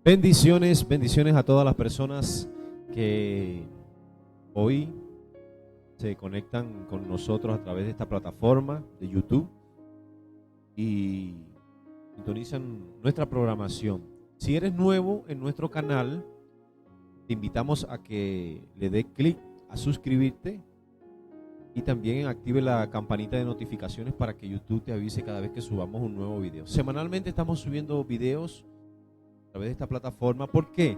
Bendiciones, bendiciones a todas las personas que hoy se conectan con nosotros a través de esta plataforma de YouTube y sintonizan nuestra programación. Si eres nuevo en nuestro canal, te invitamos a que le des clic a suscribirte y también active la campanita de notificaciones para que YouTube te avise cada vez que subamos un nuevo video. Semanalmente estamos subiendo videos a través de esta plataforma. ¿Por qué?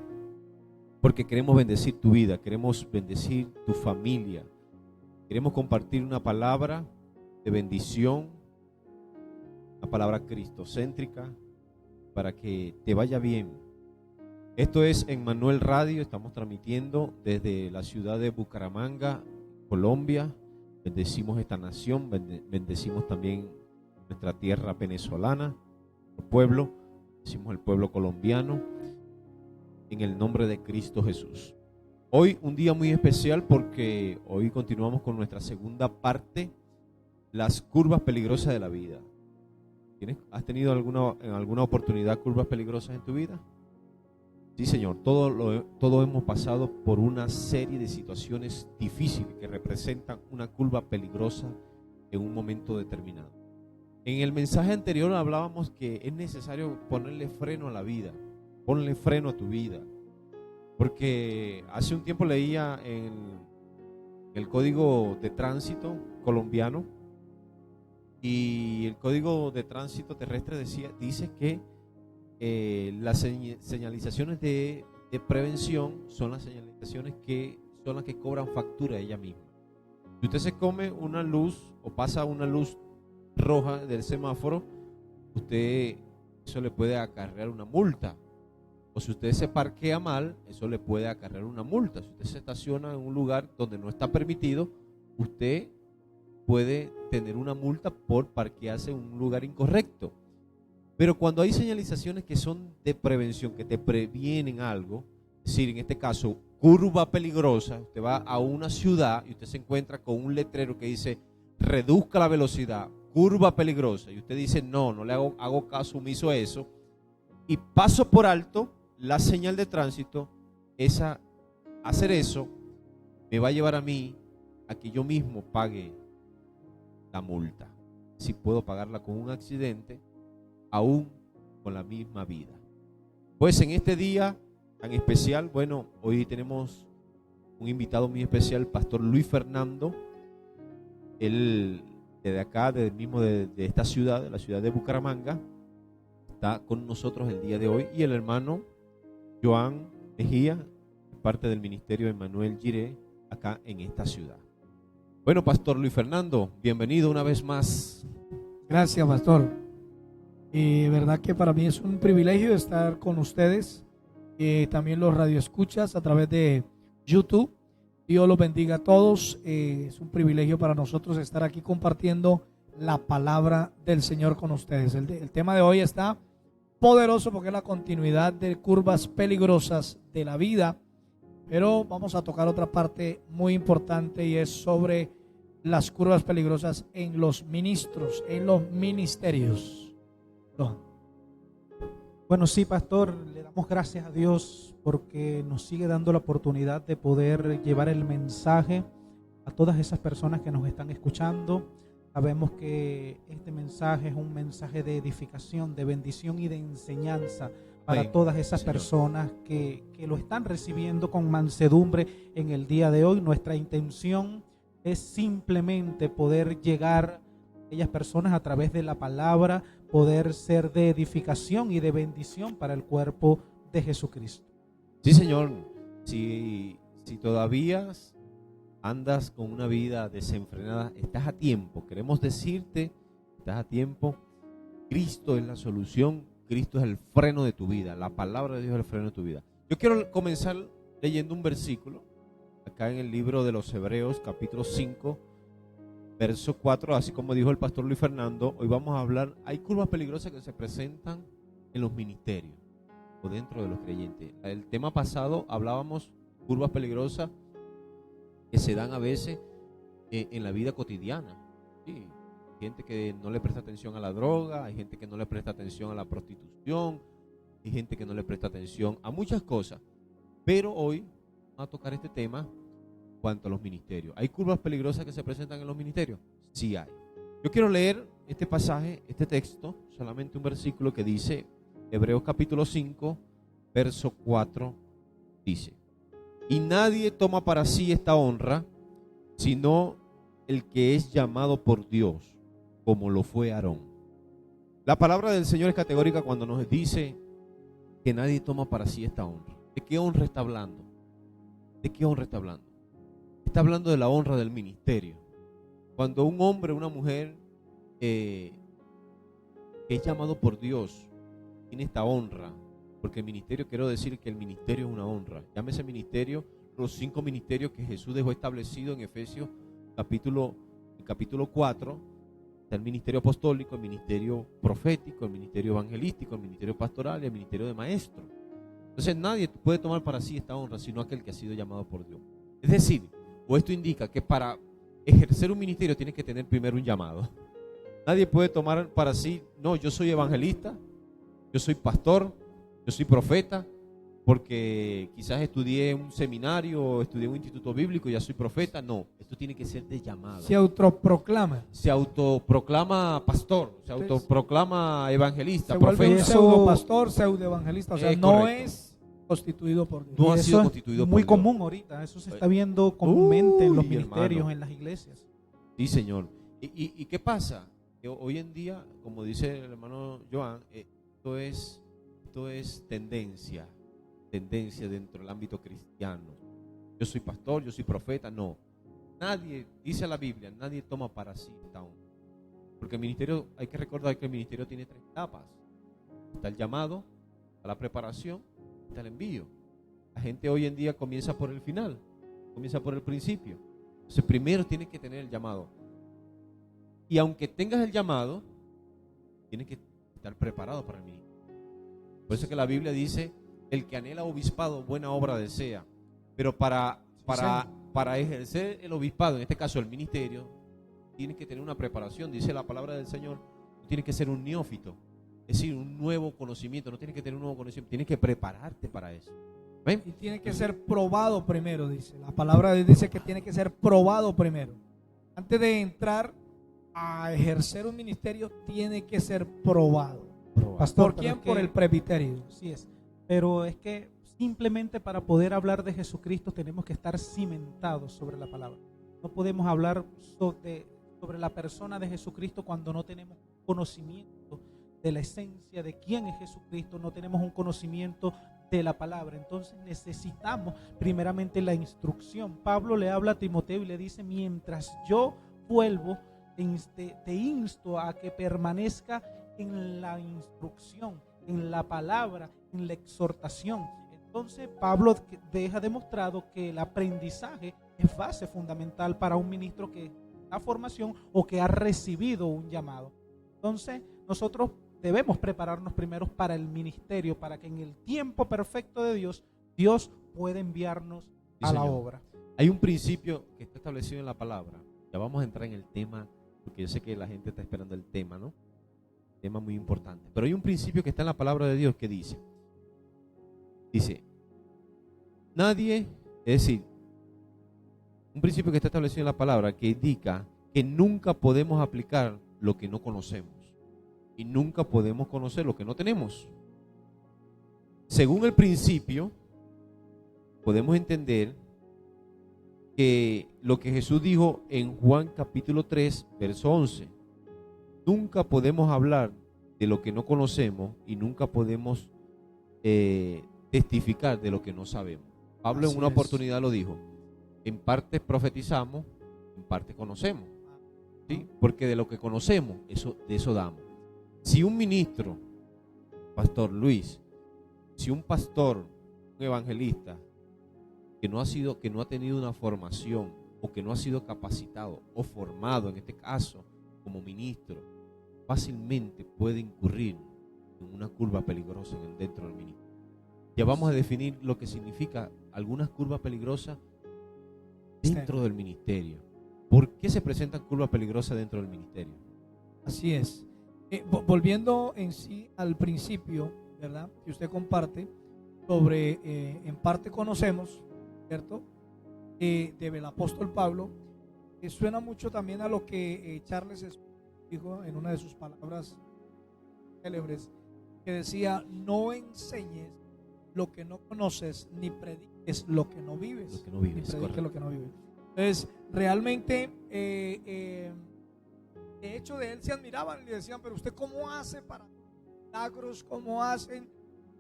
Porque queremos bendecir tu vida, queremos bendecir tu familia, queremos compartir una palabra de bendición, una palabra cristocéntrica, para que te vaya bien. Esto es Emmanuel Radio, estamos transmitiendo desde la ciudad de Bucaramanga, Colombia. Bendecimos esta nación, bendecimos también nuestra tierra venezolana, nuestro pueblo, bendecimos el pueblo colombiano, en el nombre de Cristo Jesús. Hoy un día muy especial porque hoy continuamos con nuestra segunda parte, las curvas peligrosas de la vida. ¿Has tenido en alguna oportunidad curvas peligrosas en tu vida? Sí, Señor, todos hemos pasado por una serie de situaciones difíciles que representan una curva peligrosa en un momento determinado. En el mensaje anterior hablábamos que es necesario ponerle freno a la vida, ponle freno a tu vida, porque hace un tiempo leía en el Código de Tránsito colombiano y el Código de Tránsito terrestre dice que las señalizaciones de prevención son las señalizaciones que son las que cobran factura ella misma. Si usted se come una luz o pasa una luz roja del semáforo, eso le puede acarrear una multa. O si usted se parquea mal, eso le puede acarrear una multa. Si usted se estaciona en un lugar donde no está permitido, usted puede tener una multa por parquearse en un lugar incorrecto. Pero cuando hay señalizaciones que son de prevención, que te previenen algo, es decir, en este caso, curva peligrosa, usted va a una ciudad y usted se encuentra con un letrero que dice, reduzca la velocidad, curva peligrosa, y usted dice, no le hago caso omiso a eso, y paso por alto la señal de tránsito, hacer eso me va a llevar a mí a que yo mismo pague la multa. Si puedo pagarla con un accidente, aún con la misma vida. Pues en este día tan especial, bueno, hoy tenemos un invitado muy especial, Pastor Luis Fernando. Él desde acá, de esta ciudad, de la ciudad de Bucaramanga, está con nosotros el día de hoy. Y el hermano Joan Mejía, parte del ministerio de Emmanuel Jiré, acá en esta ciudad. Bueno, Pastor Luis Fernando, bienvenido una vez más. Gracias, pastor. Verdad que para mí es un privilegio estar con ustedes, también los radioescuchas a través de YouTube. Dios los bendiga a todos. Es un privilegio para nosotros estar aquí compartiendo la palabra del Señor con ustedes. El tema de hoy está poderoso porque es la continuidad de curvas peligrosas de la vida, pero vamos a tocar otra parte muy importante y es sobre las curvas peligrosas en los ministros, en los ministerios. Bueno, sí, pastor, le damos gracias a Dios porque nos sigue dando la oportunidad de poder llevar el mensaje a todas esas personas que nos están escuchando. Sabemos que este mensaje es un mensaje de edificación, de bendición y de enseñanza para todas esas personas que lo están recibiendo con mansedumbre en el día de hoy. Nuestra intención es simplemente poder llegar a aquellas personas a través de la palabra, poder ser de edificación y de bendición para el cuerpo de Jesucristo. Sí, Señor. Si todavía andas con una vida desenfrenada, estás a tiempo. Queremos decirte, estás a tiempo. Cristo es la solución. Cristo es el freno de tu vida. La palabra de Dios es el freno de tu vida. Yo quiero comenzar leyendo un versículo acá en el libro de los Hebreos, capítulo 5, verso 4, así como dijo el pastor Luis Fernando. Hoy vamos a hablar, hay curvas peligrosas que se presentan en los ministerios o dentro de los creyentes. El tema pasado hablábamos curvas peligrosas que se dan a veces en la vida cotidiana. Sí, hay gente que no le presta atención a la droga, hay gente que no le presta atención a la prostitución, hay gente que no le presta atención a muchas cosas. Pero hoy vamos a tocar este tema en cuanto a los ministerios. ¿Hay curvas peligrosas que se presentan en los ministerios? Sí hay. Yo quiero leer este pasaje, este texto, solamente un versículo que dice, Hebreos capítulo 5, verso 4, dice: y nadie toma para sí esta honra, sino el que es llamado por Dios, como lo fue Aarón. La palabra del Señor es categórica cuando nos dice que nadie toma para sí esta honra. ¿De qué honra está hablando? ¿De qué honra está hablando? Está hablando de la honra del ministerio. Cuando un hombre o una mujer que es llamado por Dios tiene esta honra, porque el ministerio, quiero decir que el ministerio es una honra. Llámese ministerio, los 5 ministerios que Jesús dejó establecido en Efesios capítulo 4. Está el ministerio apostólico, el ministerio profético, el ministerio evangelístico, el ministerio pastoral y el ministerio de maestro. Entonces nadie puede tomar para sí esta honra, sino aquel que ha sido llamado por Dios. Es decir, o esto indica que para ejercer un ministerio tienes que tener primero un llamado. Nadie puede tomar para sí, no, yo soy evangelista, yo soy pastor, yo soy profeta, porque quizás estudié en un seminario o estudié en un instituto bíblico y ya soy profeta. No, esto tiene que ser de llamado. Se autoproclama. Se autoproclama pastor, se autoproclama evangelista, Se vuelve profeta. un pseudo pastor, peudo evangelista. O sea, no correcto. es constituido por Dios. No ha Eso sido es constituido muy por Dios. común ahorita. Eso se está viendo comúnmente en los Uy, ministerios, hermano. en las iglesias. Sí, Señor. ¿Y qué pasa? Que hoy en día, como dice el hermano Joan, esto es tendencia dentro del ámbito cristiano. Yo soy pastor, yo soy profeta. No, nadie, dice la Biblia, nadie toma para sí esta honra. Porque el ministerio, hay que recordar que el ministerio tiene 3 etapas. Está el llamado, está la preparación, está el envío. La gente hoy en día comienza por el final, comienza por el principio. Entonces primero tienes que tener el llamado. Y aunque tengas el llamado, tienes que estar preparado para el ministerio. Por eso es que la Biblia dice: el que anhela obispado, buena obra desea. Pero para ejercer el obispado, en este caso el ministerio, tienes que tener una preparación. Dice la palabra del Señor, tú tienes que ser un neófito, es decir, un nuevo conocimiento. No tienes que tener un nuevo conocimiento, tienes que prepararte para eso. ¿Ven? Y tiene que ser probado primero, dice. La palabra de Dios dice que tiene que ser probado primero. Antes de entrar a ejercer un ministerio, tiene que ser probado. Pastor, ¿Por quién? pero es Por que- el presbiterio. Así es. Pero es que simplemente para poder hablar de Jesucristo tenemos que estar cimentados sobre la palabra. No podemos hablar sobre la persona de Jesucristo cuando no tenemos conocimiento de la esencia de quién es Jesucristo, no tenemos un conocimiento de la palabra. Entonces necesitamos primeramente la instrucción. Pablo le habla a Timoteo y le dice: mientras yo vuelvo, te insto a que permanezca en la instrucción, en la palabra, en la exhortación. Entonces Pablo deja demostrado que el aprendizaje es base fundamental para un ministro que da formación o que ha recibido un llamado. Entonces nosotros debemos prepararnos primero para el ministerio, para que en el tiempo perfecto de Dios pueda enviarnos a la Señor. obra. Hay un principio que está establecido en la palabra. Ya vamos a entrar en el tema, porque yo sé que la gente está esperando el tema, ¿no? Tema muy importante. Pero hay un principio que está en la palabra de Dios que dice, nadie, es decir, un principio que está establecido en la palabra que indica que nunca podemos aplicar lo que no conocemos y nunca podemos conocer lo que no tenemos. Según el principio, podemos entender que lo que Jesús dijo en Juan capítulo 3, verso 11, nunca podemos hablar de lo que no conocemos y nunca podemos testificar de lo que no sabemos. Pablo Así en una es. oportunidad lo dijo: en parte profetizamos, en parte conocemos, ¿sí? Porque de lo que conocemos, de eso damos. Si un ministro, Pastor Luis, si un pastor, un evangelista, que no ha tenido una formación o que no ha sido capacitado o formado, en este caso, como ministro, fácilmente puede incurrir en una curva peligrosa dentro del ministerio. Ya vamos a definir lo que significa algunas curvas peligrosas dentro del ministerio. ¿Por qué se presentan curvas peligrosas dentro del ministerio? Así es. Volviendo en sí al principio ¿verdad? Que usted comparte sobre, en parte conocemos, ¿cierto? Del apóstol Pablo, suena mucho también a lo que Charles dijo en una de sus palabras célebres, que decía: no enseñes lo que no conoces, ni prediques lo que no vives. Lo que no vives, ni prediques correcto. lo que no vives. Entonces, realmente, de hecho, de él se admiraban y le decían: pero usted cómo hace para milagros, cómo hacen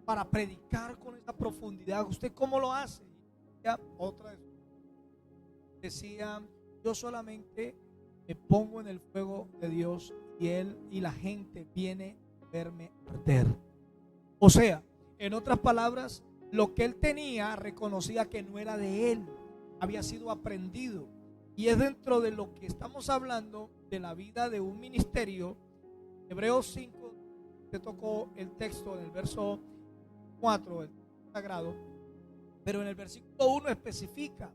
para predicar con esa profundidad, usted cómo lo hace. Ya, otra vez decía: yo solamente me pongo en el fuego de Dios y él y la gente viene a verme arder. O sea, en otras palabras, lo que él tenía reconocía que no era de él, había sido aprendido. Y es dentro de lo que estamos hablando de la vida de un ministerio. Hebreos 5, te tocó el texto en el verso 4, el sagrado, pero en el versículo 1 especifica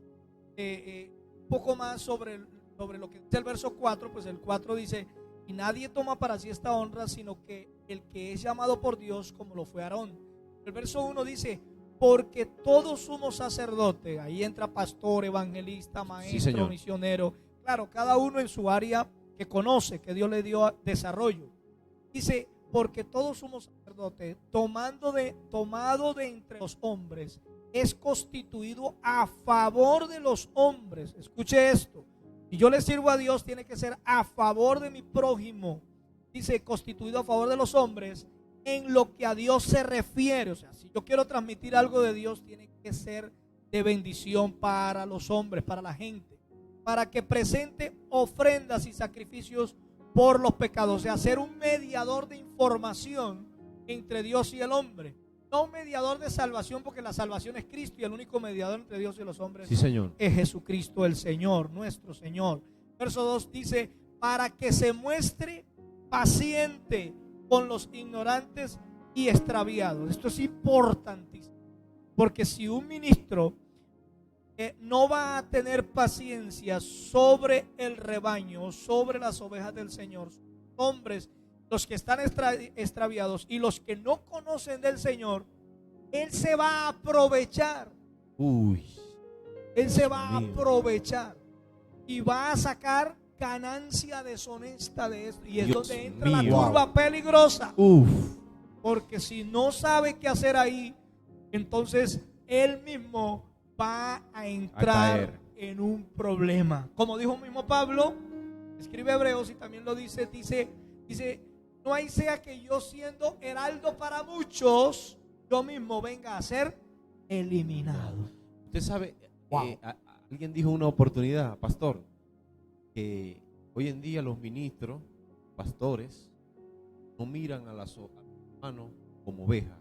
un poco más sobre lo que dice el verso 4. Pues el 4 dice: y nadie toma para sí esta honra, sino que el que es llamado por Dios, como lo fue Aarón. El verso 1 dice: porque todo sumo sacerdote, ahí entra pastor, evangelista, maestro, Sí, misionero, claro, cada uno en su área que conoce, que Dios le dio desarrollo. Dice: porque todo sumo sacerdote, tomado de entre los hombres, es constituido a favor de los hombres. Escuche esto: si yo le sirvo a Dios, tiene que ser a favor de mi prójimo. Dice: constituido a favor de los hombres en lo que a Dios se refiere. O sea, si yo quiero transmitir algo de Dios, tiene que ser de bendición para los hombres, para la gente, para que presente ofrendas y sacrificios por los pecados. O sea, ser un mediador de información entre Dios y el hombre. No un mediador de salvación, porque la salvación es Cristo y el único mediador entre Dios y los hombres, Sí, Señor. es Jesucristo el Señor, nuestro Señor. Verso 2 dice: para que se muestre paciente con los ignorantes y extraviados. Esto es importantísimo, porque si un ministro no va a tener paciencia sobre el rebaño, sobre las ovejas del Señor, hombres, los que están extraviados y los que no conocen del Señor, él se va a aprovechar. Él se va a aprovechar y va a sacar ganancia deshonesta de esto. Y es Dios donde entra mío. la curva peligrosa. Porque si no sabe qué hacer ahí, entonces él mismo va a entrar en un problema. Como dijo mismo Pablo, escribe Hebreos y también lo dice, no hay sea que yo, siendo heraldo para muchos, yo mismo venga a ser eliminado. Usted sabe, Wow. alguien dijo una oportunidad, pastor, que hoy en día los ministros, pastores, no miran a las hermanos como ovejas,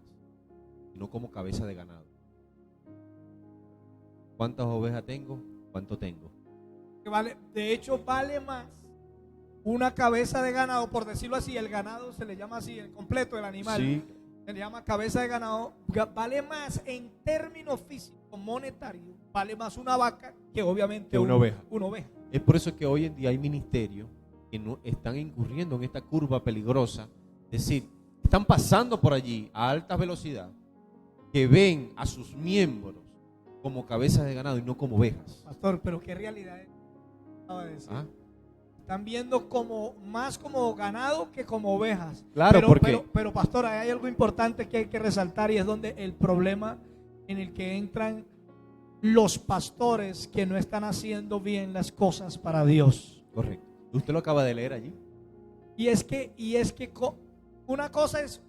sino como cabeza de ganado. ¿Cuántas ovejas tengo? ¿Cuánto tengo? De hecho, vale más una cabeza de ganado, por decirlo así. El ganado se le llama así, el completo, el animal. Sí. Se le llama cabeza de ganado. Vale más en términos físicos, monetarios, vale más una vaca que obviamente una oveja. Una oveja. Es por eso que hoy en día hay ministerios que no están incurriendo en esta curva peligrosa. Es decir, están pasando por allí a alta velocidad, que ven a sus miembros como cabezas de ganado y no como ovejas. Pastor, pero qué realidad es. ¿Ah? Están viendo más como ganado que como ovejas. Claro, pero pastor, hay algo importante que hay que resaltar, y es donde el problema en el que entran los pastores que no están haciendo bien las cosas para Dios. Correcto. Usted lo acaba de leer allí. Y es que una cosa es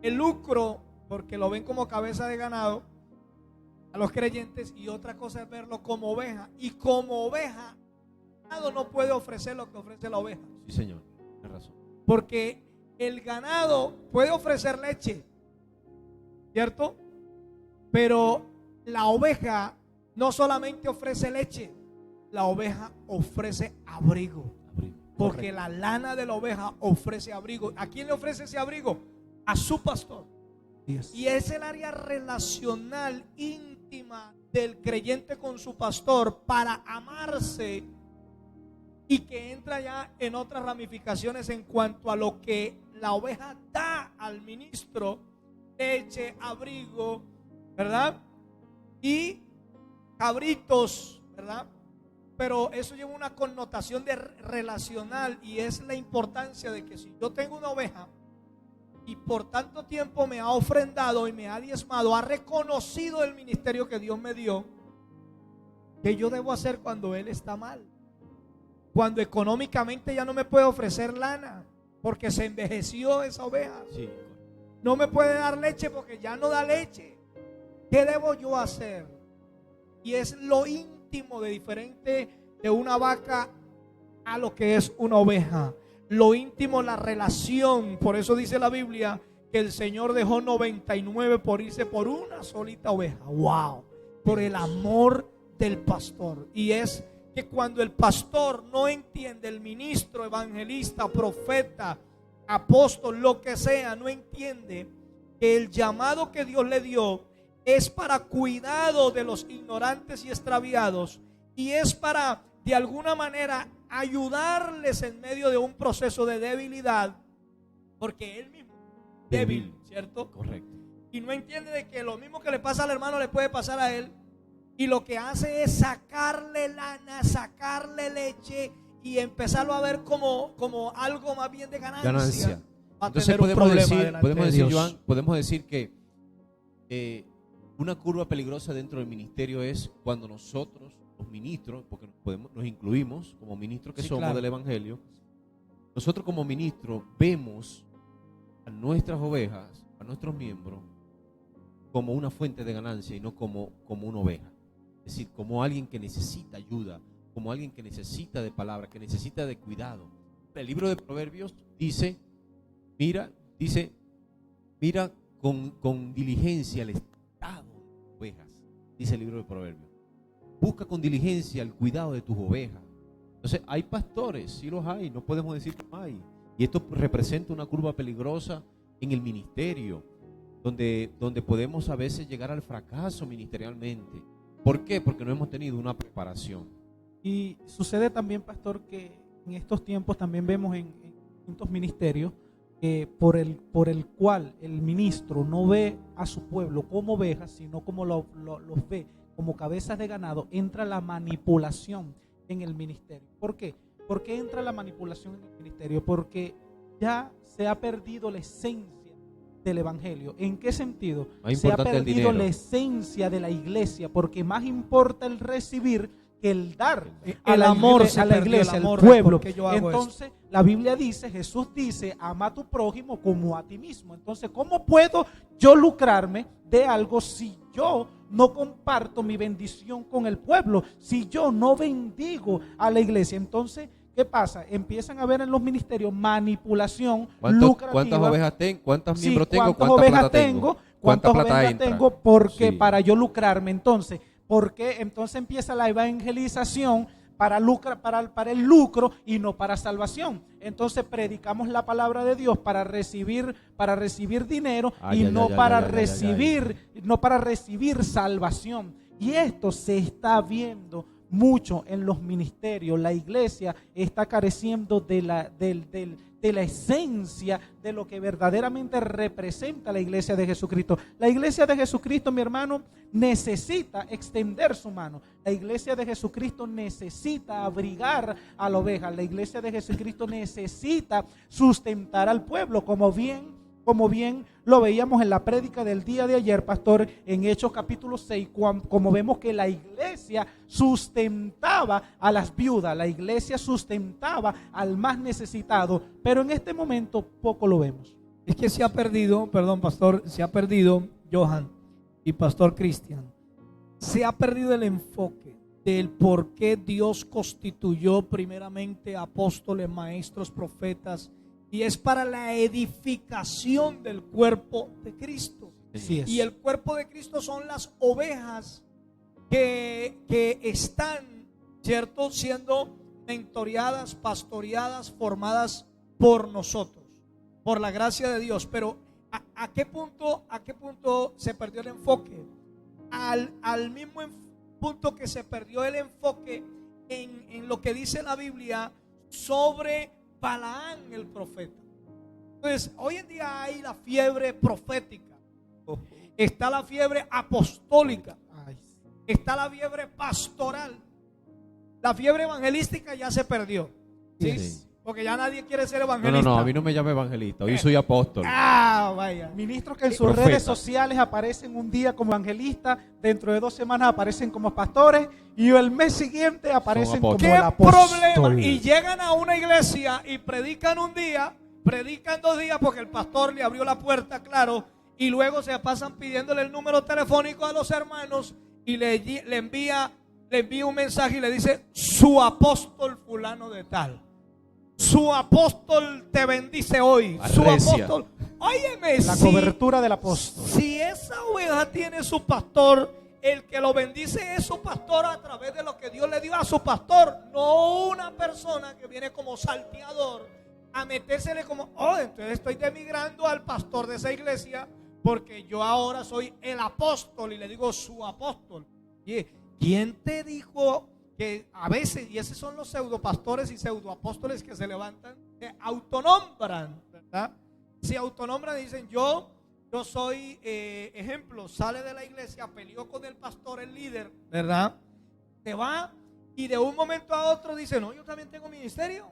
el lucro, porque lo ven como cabeza de ganado a los creyentes, y otra cosa es verlo como oveja. Y como oveja, el ganado no puede ofrecer lo que ofrece la oveja. Sí, señor, tiene razón. Porque el ganado puede ofrecer leche, ¿cierto? Pero la oveja no solamente ofrece leche, la oveja ofrece abrigo. Porque la lana de la oveja ofrece abrigo. ¿A quién le ofrece ese abrigo? A su pastor. Yes. Y es el área relacional íntima del creyente con su pastor para amarse, y que entra ya en otras ramificaciones en cuanto a lo que la oveja da al ministro leche, abrigo, ¿verdad? Y cabritos, ¿verdad? Pero eso lleva una connotación de relacional, y es la importancia de que si yo tengo una oveja y por tanto tiempo me ha ofrendado y me ha diezmado, ha reconocido el ministerio que Dios me dio, ¿qué yo debo hacer cuando él está mal? Cuando económicamente ya no me puede ofrecer lana porque se envejeció esa oveja. Sí. No me puede dar leche porque ya no da leche. ¿Qué debo yo hacer? Y es lo íntimo de diferente de una vaca a lo que es una oveja. Lo íntimo, la relación. Por eso dice la Biblia que el Señor dejó 99 por irse por una solita oveja. ¡Wow! Por el amor del pastor. Y es que cuando el pastor no entiende, el ministro, evangelista, profeta, apóstol, lo que sea, no entiende que el llamado que Dios le dio es para cuidado de los ignorantes y extraviados, y es para de alguna manera ayudarles en medio de un proceso de debilidad, porque él mismo débil, ¿cierto? Correcto. Y no entiende de que lo mismo que le pasa al hermano le puede pasar a él, y lo que hace es sacarle lana, sacarle leche y empezarlo a ver como algo más bien de ganancia. Va a Entonces tener un problema delante de Dios. Joan, podemos decir que una curva peligrosa dentro del ministerio es cuando nosotros, los ministros, porque nos incluimos como ministros que somos, claro, del evangelio, nosotros como ministros vemos a nuestras ovejas, a nuestros miembros, como una fuente de ganancia y no como una oveja. Es decir, como alguien que necesita ayuda, como alguien que necesita de palabra, que necesita de cuidado. El libro de Proverbios dice, mira con diligencia el estado de tus ovejas, dice el libro de Proverbios. Busca con diligencia el cuidado de tus ovejas. Entonces, hay pastores, sí los hay, no podemos decir que no hay. Y esto representa una curva peligrosa en el ministerio, donde podemos a veces llegar al fracaso ministerialmente. ¿Por qué? Porque no hemos tenido una preparación. Y sucede también, pastor, que en estos tiempos también vemos en distintos ministerios por el cual el ministro no ve a su pueblo como ovejas, sino como los ve como cabezas de ganado, entra la manipulación en el ministerio. ¿Por qué? ¿Por qué entra la manipulación en el ministerio? Porque ya se ha perdido la esencia del evangelio. ¿En qué sentido? Se ha perdido la esencia de la iglesia, porque más importa el recibir que el dar, a la iglesia, al pueblo. Entonces la Biblia dice, Jesús dice, ama a tu prójimo como a ti mismo. Entonces, ¿cómo puedo yo lucrarme de algo si yo no comparto mi bendición con el pueblo? Si yo no bendigo a la iglesia. Entonces, ¿qué pasa? Empiezan a ver en los ministerios manipulación lucrativa. ¿Cuántas ovejas tengo? ¿Cuántos miembros tengo? ¿Cuántas ovejas tengo? ¿Cuántas ovejas tengo? Porque para yo lucrarme. Entonces, porque entonces empieza la evangelización para el lucro y no para salvación. Entonces predicamos la palabra de Dios para recibir dinero no para recibir salvación. Y esto se está viendo mucho en los ministerios. La iglesia está careciendo de la esencia de lo que verdaderamente representa la iglesia de Jesucristo. La iglesia de Jesucristo, mi hermano, necesita extender su mano. La iglesia de Jesucristo necesita abrigar a la oveja. La iglesia de Jesucristo necesita sustentar al pueblo, como bien lo veíamos en la prédica del día de ayer, pastor, en Hechos capítulo 6, como vemos que la iglesia sustentaba a las viudas, la iglesia sustentaba al más necesitado, pero en este momento poco lo vemos. Es que se ha perdido, perdón, pastor, se ha perdido, Johan y pastor Cristian, se ha perdido el enfoque del por qué Dios constituyó primeramente apóstoles, maestros, profetas, y es para la edificación del cuerpo de Cristo. Así es. Y el cuerpo de Cristo son las ovejas que están, ¿cierto?, siendo mentoreadas, pastoreadas, formadas por nosotros, por la gracia de Dios. Pero ¿a qué punto se perdió el enfoque? Al mismo punto que se perdió el enfoque en lo que dice la Biblia sobre Balaán el profeta. Entonces, hoy en día hay la fiebre profética. está la fiebre apostólica, Ay, está la fiebre pastoral. La fiebre evangelística ya se perdió, ¿sí? Sí. Porque ya nadie quiere ser No, evangelista. a mí no me llame evangelista, hoy soy apóstol. Ah, vaya. ministros que en sus Profeta. redes sociales aparecen un día como evangelistas, dentro de 2 semanas aparecen como pastores y el mes siguiente aparecen como apóstoles. el ¿Qué apóstol. problema? Y llegan a una iglesia y predican un día, predican 2 días porque el pastor le abrió la puerta, claro, y luego se pasan pidiéndole el número telefónico a los hermanos y le envía un mensaje y le dice: su apóstol fulano de tal. Su apóstol te bendice hoy. Su Arrecia. apóstol. Óyeme, La cobertura del apóstol. si esa oveja tiene su pastor, el que lo bendice es su pastor a través de lo que Dios le dio a su pastor, no una persona que viene como salteador a metérsele como, oh, entonces estoy demigrando al pastor de esa iglesia porque yo ahora soy el apóstol y le digo su apóstol. ¿Y quién te dijo que a veces, y esos son los pseudopastores y pseudoapóstoles que se levantan, se autonombran, ¿verdad? Se autonombran y dicen: yo soy, ejemplo, sale de la iglesia, peleó con el pastor, el líder, ¿verdad? Se va y de un momento a otro dice: no, yo también tengo ministerio.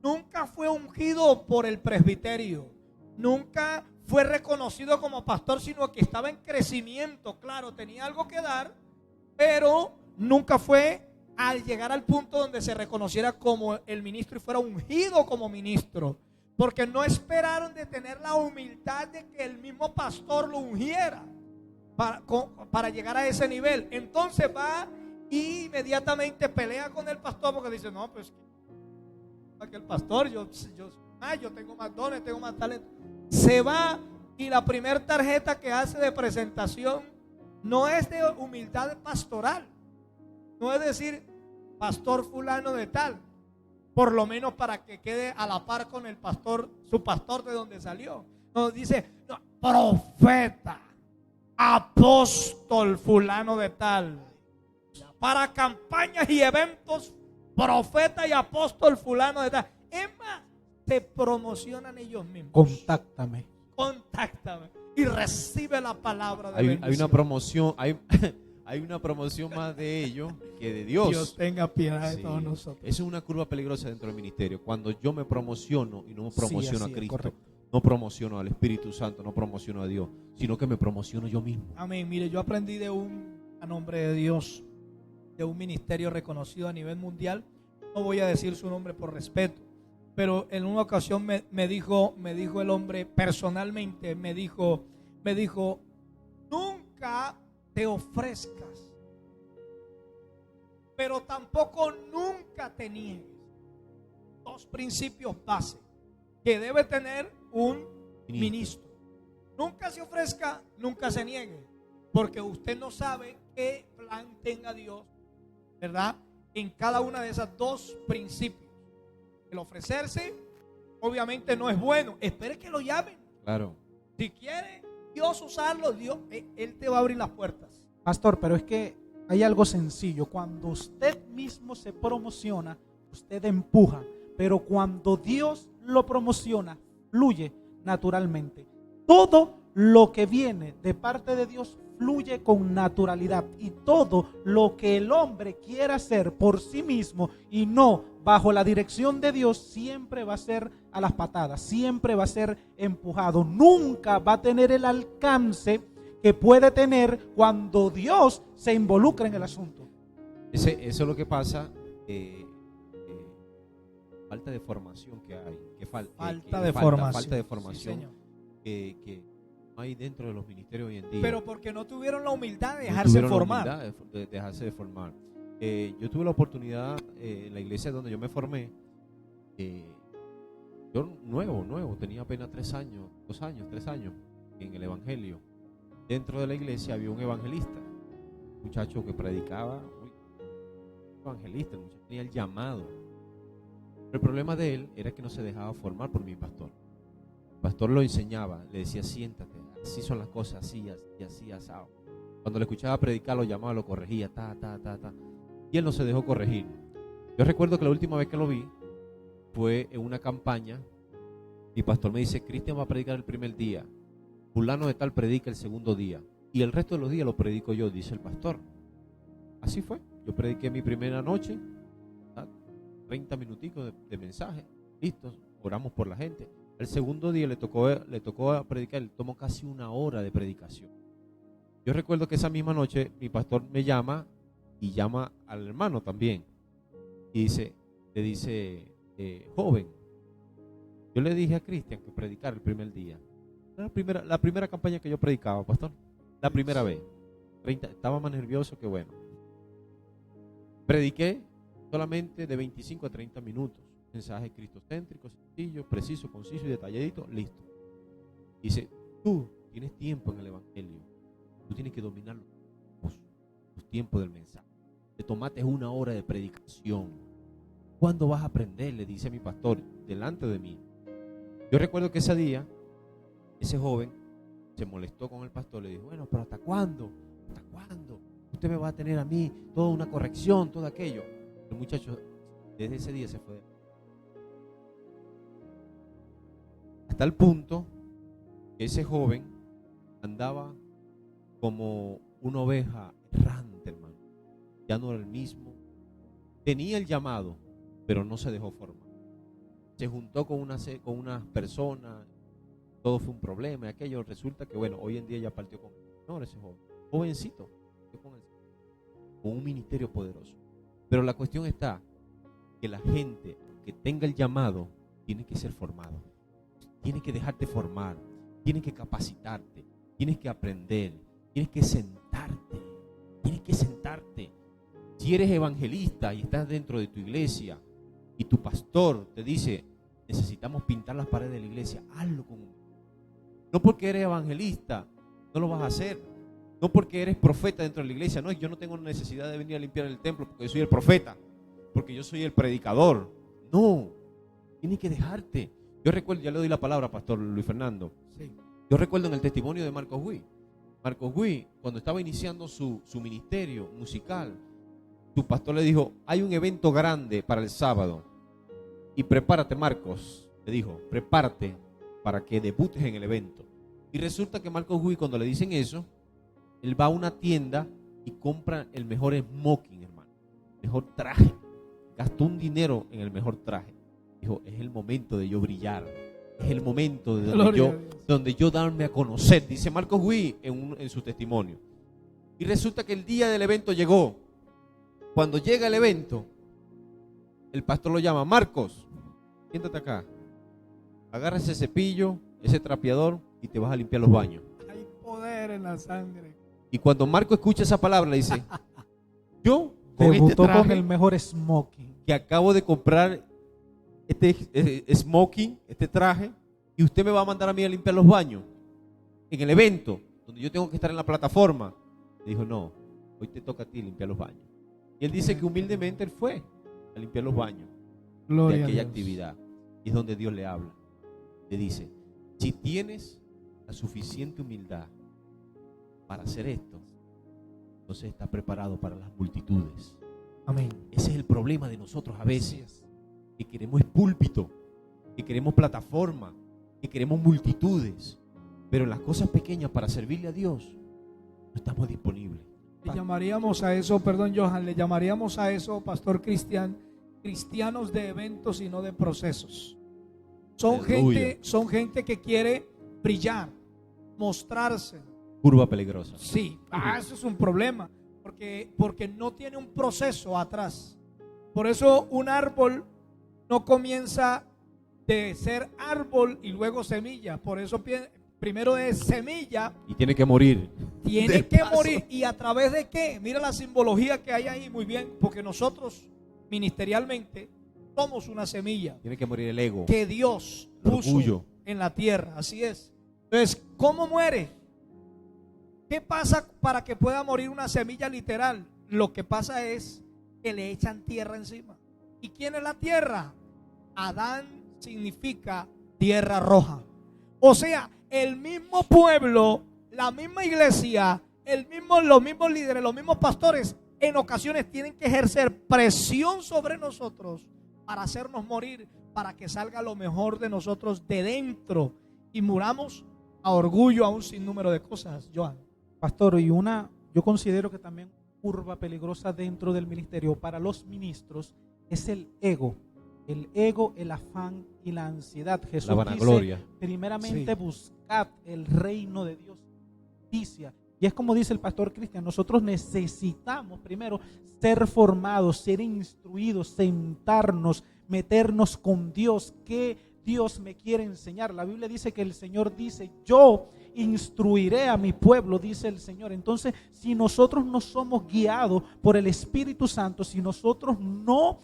Nunca fue ungido por el presbiterio, nunca fue reconocido como pastor, sino que estaba en crecimiento. Claro, tenía algo que dar, pero nunca fue al llegar al punto donde se reconociera como el ministro y fuera ungido como ministro, porque no esperaron de tener la humildad de que el mismo pastor lo ungiera para llegar a ese nivel. Entonces va y inmediatamente pelea con el pastor porque dice: no, pues que el pastor, yo tengo más dones, tengo más talento. Se va y la primera tarjeta que hace de presentación no es de humildad pastoral. No es decir pastor fulano de tal, por lo menos para que quede a la par con el pastor, su pastor de donde salió. No, dice: no, profeta, apóstol fulano de tal. Para campañas y eventos, profeta y apóstol fulano de tal. Es más, se promocionan ellos mismos. Contáctame. Contáctame y recibe la palabra de Hay bendición. una promoción, hay una promoción más de ellos que de Dios. Dios tenga piedad de Sí. todos nosotros. Esa es una curva peligrosa dentro del ministerio. Cuando yo me promociono y no promociono así a es, Cristo, correcto. no promociono al Espíritu Santo, no promociono a Dios, sino que me promociono yo mismo. Amén. Mire, yo aprendí a nombre de Dios, de un ministerio reconocido a nivel mundial. No voy a decir su nombre por respeto, pero en una ocasión me dijo el hombre personalmente, me dijo, nunca te ofrezcas, pero tampoco nunca te niegues. 2 principios base que debe tener un ministro. Nunca se ofrezca, nunca se niegue, porque usted no sabe qué plan tenga Dios, ¿verdad? En cada una de esas 2 principios. El ofrecerse, obviamente no es bueno. Espere que lo llamen. Claro. Si quiere Dios usarlo, Él te va a abrir las puertas. Pastor, pero es que hay algo sencillo. Cuando usted mismo se promociona, usted empuja. Pero cuando Dios lo promociona, fluye naturalmente. Todo lo que viene de parte de Dios fluye con naturalidad. Y todo lo que el hombre quiera hacer por sí mismo y no bajo la dirección de Dios, siempre va a ser a las patadas, siempre va a ser empujado. Nunca va a tener el alcance que puede tener cuando Dios se involucra en el asunto. Eso es lo que pasa. Falta de formación que hay. Falta de formación. Falta de Sí, formación señor. que no hay dentro de los ministerios hoy en día. Pero porque no tuvieron la humildad de No dejarse tuvieron la formar. humildad de dejarse de formar. Yo tuve la oportunidad en la iglesia donde yo me formé. Yo nuevo, tenía apenas 3 años en el evangelio. Dentro de la iglesia había un evangelista, un muchacho que predicaba, evangelista, el muchacho tenía el llamado. Pero el problema de él era que no se dejaba formar por mi pastor. El pastor lo enseñaba, le decía: siéntate, así son las cosas, así, asado. Cuando le escuchaba predicar, lo llamaba, lo corregía, ta. Y él no se dejó corregir. Yo recuerdo que la última vez que lo vi fue en una campaña. Mi pastor me dice: Cristian va a predicar el primer día. fulano de tal predica el segundo día y el resto de los días lo predico yo, dice el pastor. Así fue. Yo prediqué mi primera noche, 30 minuticos de mensaje, listos, oramos por la gente. El segundo día le tocó predicar, él tomó casi una hora de predicación. Yo recuerdo que esa misma noche mi pastor me llama y llama al hermano también y le dice, joven, yo le dije a Cristian que predicara el primer día. La primera campaña que yo predicaba, pastor, la primera vez. Estaba más nervioso que bueno. Prediqué solamente de 25 a 30 minutos. Mensaje cristocéntrico, sencillo, preciso, conciso y detalladito, listo. Dice, tú tienes tiempo en el evangelio. Tú tienes que dominar los tiempos del mensaje. Te tomaste una hora de predicación. ¿Cuándo vas a aprender? Le dice mi pastor, delante de mí. Yo recuerdo que ese día, ese joven se molestó con el pastor. Le dijo, bueno, pero ¿hasta cuándo? ¿Hasta cuándo? Usted me va a tener a mí toda una corrección, todo aquello. El muchacho desde ese día se fue. Hasta el punto que ese joven andaba como una oveja errante, hermano. Ya no era el mismo. Tenía el llamado, pero no se dejó formar. Se juntó con unas personas, todo fue un problema. Y aquello resulta que, bueno, hoy en día ya partió con el Señor ese joven. Jovencito, con un ministerio poderoso. Pero la cuestión está que la gente que tenga el llamado tiene que ser formado. Tienes que dejarte formar, tienes que capacitarte, tienes que aprender, tienes que sentarte. Si eres evangelista y estás dentro de tu iglesia y tu pastor te dice, necesitamos pintar las paredes de la iglesia, hazlo con él. No porque eres evangelista, no lo vas a hacer. No porque eres profeta dentro de la iglesia, no, yo no tengo necesidad de venir a limpiar el templo porque yo soy el profeta, porque yo soy el predicador. No, tienes que dejarte. Yo recuerdo, ya le doy la palabra a Pastor Luis Fernando. Sí. Yo recuerdo en el testimonio de Marcos Huy. Marcos Huy, cuando estaba iniciando su ministerio musical, su pastor le dijo, hay un evento grande para el sábado. Y prepárate, Marcos, le dijo, prepárate para que debutes en el evento. Y resulta que Marcos Huy, cuando le dicen eso, él va a una tienda y compra el mejor smoking, hermano, el mejor traje. Gastó un dinero en el mejor traje. Dijo, es el momento de yo brillar. Es el momento de donde yo darme a conocer. Dice Marcos Huy en su testimonio. Y resulta que el día del evento llegó. Cuando llega el evento, el pastor lo llama, Marcos, siéntate acá. Agarra ese cepillo, ese trapeador y te vas a limpiar los baños. Hay poder en la sangre. Y cuando Marco escucha esa palabra, le dice, yo con debutó este traje con el mejor smoking que acabo de comprar, este smoking, este traje, y usted me va a mandar a mí a limpiar los baños en el evento donde yo tengo que estar en la plataforma. Le dijo, no, hoy te toca a ti limpiar los baños. Y él dice que humildemente él fue a limpiar los baños de aquella actividad. Y es donde Dios le habla. Le dice, si tienes la suficiente humildad para hacer esto, entonces está preparado para las multitudes. Amén. Ese es el problema de nosotros a veces, que queremos púlpito, que queremos plataforma, que queremos multitudes, pero en las cosas pequeñas para servirle a Dios no estamos disponibles. Le llamaríamos a eso, perdón Johan, le llamaríamos a eso, Pastor Cristian, cristianos de eventos y no de procesos. Son gente que quiere brillar, mostrarse. Curva peligrosa. Sí, eso es un problema, porque no tiene un proceso atrás. Por eso un árbol no comienza de ser árbol y luego semilla. Por eso primero es semilla. Y tiene que morir. Tiene que morir. ¿Y a través de qué? Mira la simbología que hay ahí muy bien, porque nosotros ministerialmente somos una semilla. Tiene que morir el ego. Que Dios puso en la tierra. Así es. Entonces, ¿cómo muere? ¿Qué pasa para que pueda morir una semilla literal? Lo que pasa es que le echan tierra encima. ¿Y quién es la tierra? Adán significa tierra roja. O sea, el mismo pueblo, la misma iglesia, los mismos líderes, los mismos pastores, en ocasiones tienen que ejercer presión sobre nosotros para hacernos morir, para que salga lo mejor de nosotros de dentro y muramos a orgullo, a un sinnúmero de cosas, Joan. Pastor, yo considero que también curva peligrosa dentro del ministerio para los ministros es el ego. El ego, el afán y la ansiedad. Jesús La vanagloria. dice, primeramente Sí. buscad el reino de Dios, justicia. Y es como dice el pastor Cristian, nosotros necesitamos primero ser formados, ser instruidos, sentarnos, meternos con Dios. ¿Qué Dios me quiere enseñar? La Biblia dice que el Señor dice, yo instruiré a mi pueblo, dice el Señor. Entonces, si nosotros no somos guiados por el Espíritu Santo, si nosotros no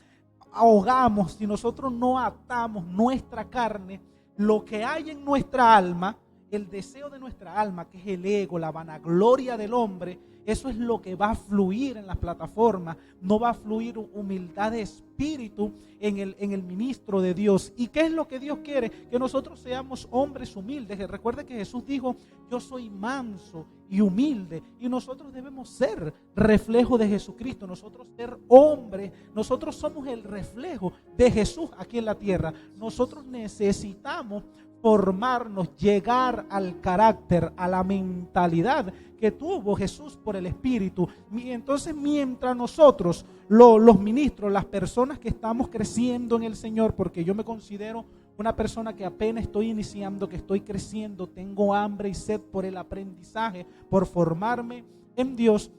ahogamos, si nosotros no atamos nuestra carne, lo que hay en nuestra alma, el deseo de nuestra alma, que es el ego, la vanagloria del hombre, eso es lo que va a fluir en las plataformas. No va a fluir humildad de espíritu en el ministro de Dios. ¿Y qué es lo que Dios quiere? Que nosotros seamos hombres humildes. Recuerde que Jesús dijo, yo soy manso y humilde. Y nosotros debemos ser reflejo de Jesucristo. Nosotros ser hombres. Nosotros somos el reflejo de Jesús aquí en la tierra. Nosotros necesitamos formarnos, llegar al carácter, a la mentalidad que tuvo Jesús por el Espíritu. Y entonces, mientras nosotros, los ministros, las personas que estamos creciendo en el Señor, porque yo me considero una persona que apenas estoy iniciando, que estoy creciendo, tengo hambre y sed por el aprendizaje, por formarme en Dios.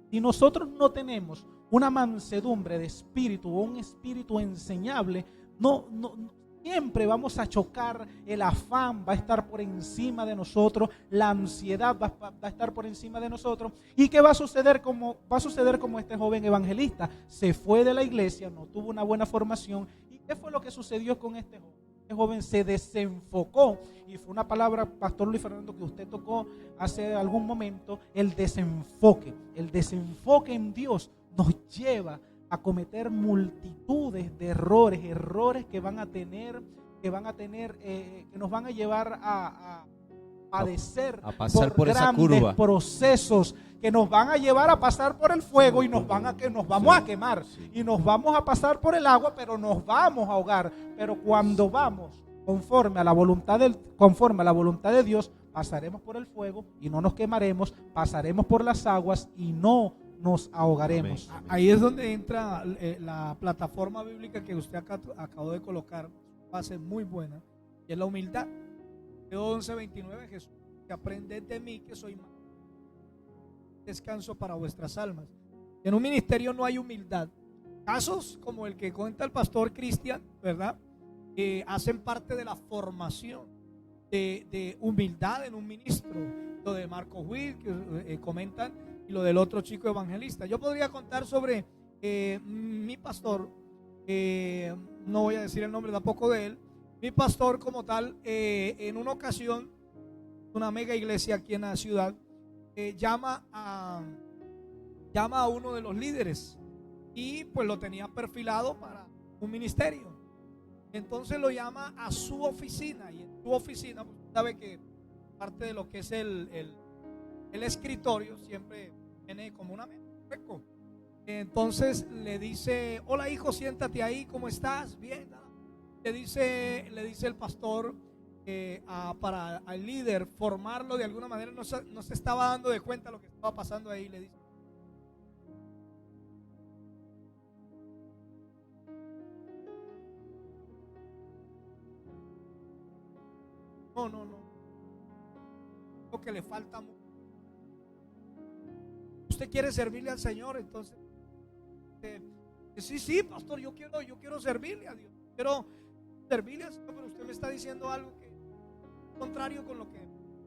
Si nosotros no tenemos una mansedumbre de espíritu o un espíritu enseñable, siempre vamos a chocar, el afán va a estar por encima de nosotros, la ansiedad va a estar por encima de nosotros. ¿Y qué va a suceder como este joven evangelista? Se fue de la iglesia, no tuvo una buena formación. ¿Y qué fue lo que sucedió con este joven? Este joven se desenfocó, y fue una palabra, Pastor Luis Fernando, que usted tocó hace algún momento, el desenfoque. El desenfoque en Dios nos lleva a cometer multitudes de errores que van a tener, que nos van a llevar a padecer, a pasar por esa grandes curva, procesos que nos van a llevar a pasar por el fuego y nos vamos a quemar, y nos vamos a pasar por el agua, pero nos vamos a ahogar. Pero cuando vamos conforme a la voluntad de Dios, pasaremos por el fuego y no nos quemaremos, pasaremos por las aguas y no nos ahogaremos. Amén. Ahí es donde entra la plataforma bíblica que usted acabó de colocar, base muy buena, y es la humildad. Mateo 11:29, Jesús, que aprended de mí que soy manso, descanso para vuestras almas. En un ministerio no hay humildad. Casos como el que cuenta el pastor Cristian, ¿verdad? Hacen parte de la formación de humildad en un ministro. Lo de Marco Will, que comentan, y lo del otro chico evangelista. Yo podría contar sobre mi pastor, no voy a decir el nombre tampoco de él. Mi pastor como tal, en una ocasión, una mega iglesia aquí en la ciudad, llama a uno de los líderes y pues lo tenía perfilado para un ministerio. Entonces lo llama a su oficina, y en su oficina, pues, sabe que parte de lo que es el escritorio siempre tiene como una mesa. Entonces le dice: hola hijo, siéntate ahí, ¿cómo estás? Bien. Le dice el pastor para al líder formarlo de alguna manera. No se estaba dando de cuenta de lo que estaba pasando ahí. Le dice: no, lo que le falta mucho. Usted quiere servirle al Señor, entonces sí, pastor, yo quiero servirle a Dios, quiero servirle al Señor, pero usted me está diciendo algo que es contrario con lo que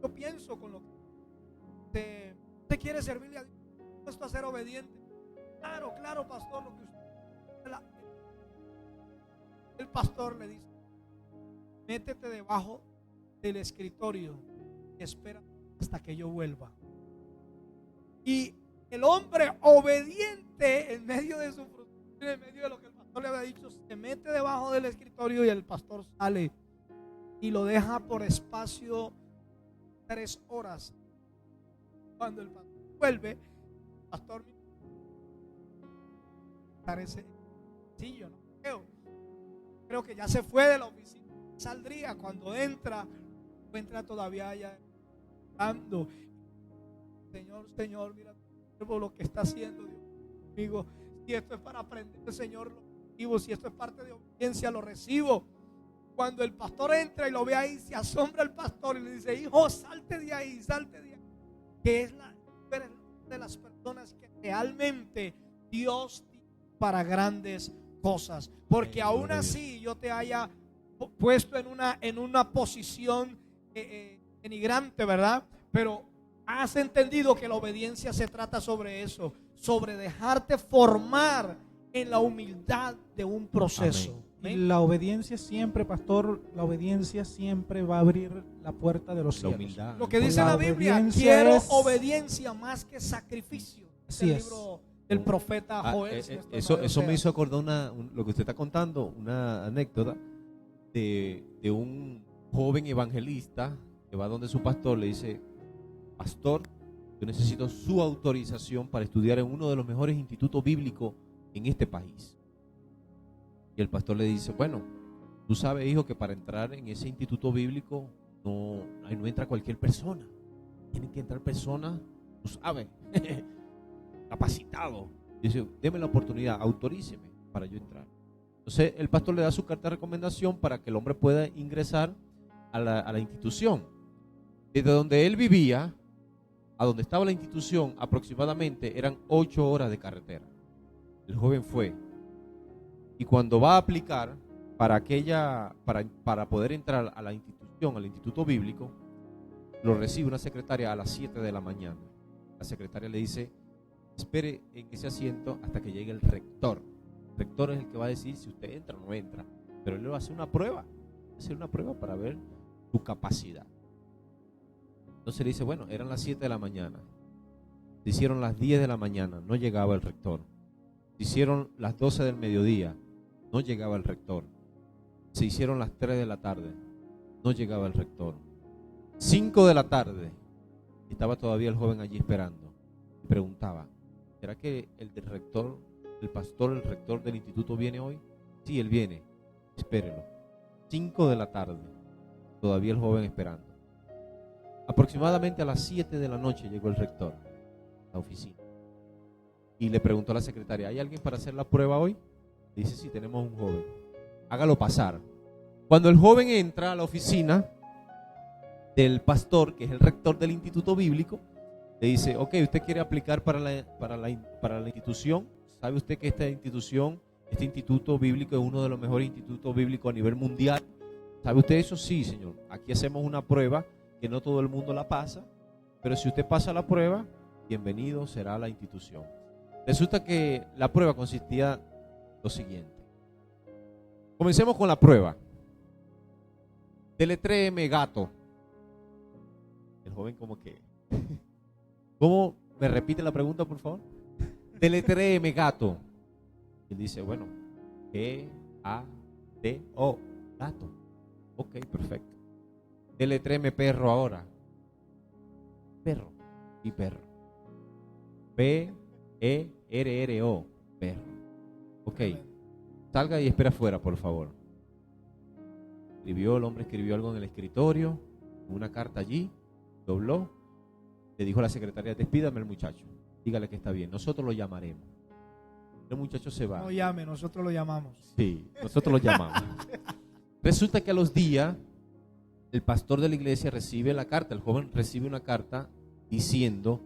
yo pienso, con lo que usted quiere servirle a Dios, dispuesto a ser obediente. Claro, pastor, lo que usted. El pastor le dice: métete debajo del escritorio y espera hasta que yo vuelva. Y el hombre obediente, en medio de su frustración, en medio de lo que el pastor le había dicho, se mete debajo del escritorio, y el pastor sale y lo deja por espacio 3 horas. Cuando el pastor vuelve, el pastor parece sencillo, ¿no? Creo que ya se fue de la oficina. Saldría, cuando entra todavía allá orando. Señor, mira lo que está haciendo Dios conmigo. Si esto es para aprender, Señor, lo recibo. Si esto es parte de obediencia, lo recibo. Cuando el pastor entra y lo ve ahí, se asombra el pastor y le dice: hijo, salte de ahí, salte de ahí. Que es una de las personas que realmente Dios tiene para grandes cosas. Porque aún así yo te haya puesto en una posición denigrante, ¿verdad? Pero has entendido que la obediencia se trata sobre eso, sobre dejarte formar en la humildad de un proceso. Amén. Y la obediencia siempre, pastor, la obediencia siempre va a abrir la puerta de los La cielos. humildad. Lo que dice La la Biblia: obediencia quiero es- obediencia más que sacrificio. Así el es. libro del profeta Joel. Eso me hizo acordar lo que usted está contando, una anécdota de un joven evangelista que va donde su pastor, le dice: pastor, yo necesito su autorización para estudiar en uno de los mejores institutos bíblicos en este país. Y el pastor le dice: bueno, tú sabes, hijo, que para entrar en ese instituto bíblico ahí no entra cualquier persona. Tienen que entrar personas, tú sabes, capacitados. Dice: deme la oportunidad, autoríceme para yo entrar. Entonces el pastor le da su carta de recomendación para que el hombre pueda ingresar a la institución. Desde donde él vivía a donde estaba la institución aproximadamente eran 8 horas de carretera. El joven fue, y cuando va a aplicar para poder entrar a la institución, al instituto bíblico, lo recibe una secretaria a las 7 de la mañana. La secretaria le dice: espere en ese asiento hasta que llegue el rector. El rector es el que va a decir si usted entra o no entra, pero él le va a hacer una prueba, para ver su capacidad. Entonces le dice: bueno, eran las 7 de la mañana, se hicieron las 10 de la mañana, no llegaba el rector. Se hicieron las 12 del mediodía, no llegaba el rector. Se hicieron las 3 de la tarde, no llegaba el rector. 5 de la tarde, estaba todavía el joven allí esperando. Y preguntaba: ¿será que el rector del instituto viene hoy? Sí, él viene, espérelo. 5 de la tarde, todavía el joven esperando. Aproximadamente a las 7 de la noche llegó el rector a la oficina y le preguntó a la secretaria: ¿hay alguien para hacer la prueba hoy? Dice: sí, tenemos un joven, hágalo pasar. Cuando el joven entra a la oficina del pastor, que es el rector del instituto bíblico, le dice: ok, ¿usted quiere aplicar para la institución? ¿Sabe usted que este instituto bíblico es uno de los mejores institutos bíblicos a nivel mundial? ¿Sabe usted eso? Sí, señor. Aquí hacemos una prueba que no todo el mundo la pasa, pero si usted pasa la prueba, bienvenido será a la institución. Resulta que la prueba consistía lo siguiente. Comencemos con la prueba. Deletréeme gato. El joven como que... ¿Cómo? ¿Me repite la pregunta, por favor? Deletréeme gato. Y él dice: bueno, G-A-T-O, gato. Ok, perfecto. Deletréeme perro ahora. Perro y perro. P-E-R-R-O, perro. Ok, salga y espera afuera, por favor. El hombre escribió algo en el escritorio, una carta allí, dobló, le dijo a la secretaria: despídame al muchacho, dígale que está bien, nosotros lo llamaremos. El muchacho se va. No llame, nosotros lo llamamos. Sí, nosotros lo llamamos. Resulta que a los días el pastor de la iglesia recibe la carta, el joven recibe una carta diciendo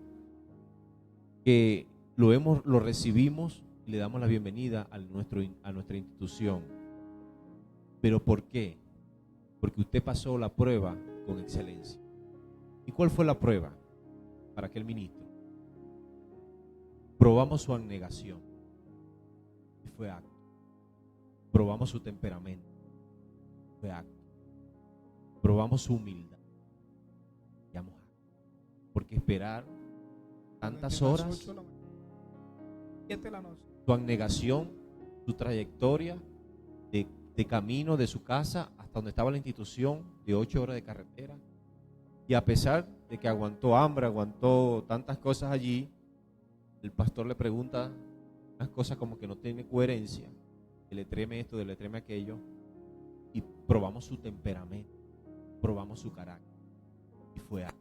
que lo recibimos y le damos la bienvenida a nuestra institución. ¿Pero por qué? Porque usted pasó la prueba con excelencia. ¿Y cuál fue la prueba para aquel ministro? Probamos su abnegación y fue acto. Probamos su temperamento, fue acto. Probamos su humildad, digamos, porque esperar tantas horas, su abnegación, su trayectoria de camino de su casa hasta donde estaba la institución, de 8 horas de carretera, y a pesar de que aguantó hambre, aguantó tantas cosas allí, el pastor le pregunta unas cosas como que no tiene coherencia, deletreme esto, deletreme aquello, y probamos su temperamento, probamos su carácter, y fue acto.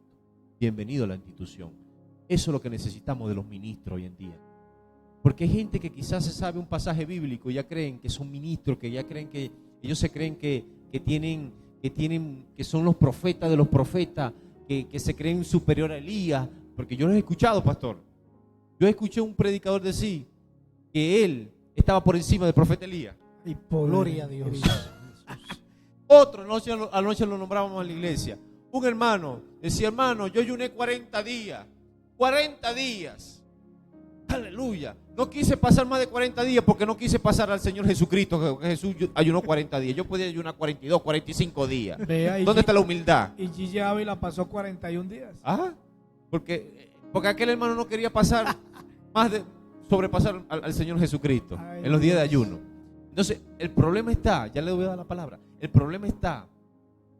bienvenido a la institución. Eso es lo que necesitamos de los ministros hoy en día. Porque hay gente que quizás se sabe un pasaje bíblico y ya creen que son ministros, que ya creen que ellos se creen que son los profetas de los profetas, que se creen superior a Elías. Porque yo los he escuchado, pastor. Yo escuché a un predicador decir que él estaba por encima del profeta Elías. Y gloria a Dios. Otro, anoche lo nombrábamos en la iglesia. Un hermano decía, hermano, yo ayuné 40 días. 40 días. Aleluya. No quise pasar más de 40 días porque no quise pasar al Señor Jesucristo, que Jesús ayunó 40 días. Yo podía ayunar 42, 45 días. ¿Dónde está la humildad? Y Gigi Ávila pasó 41 días. Ah, porque aquel hermano no quería pasar sobrepasar al Señor Jesucristo en los días de ayuno. Entonces, el problema está, ya le voy a dar la palabra, el problema está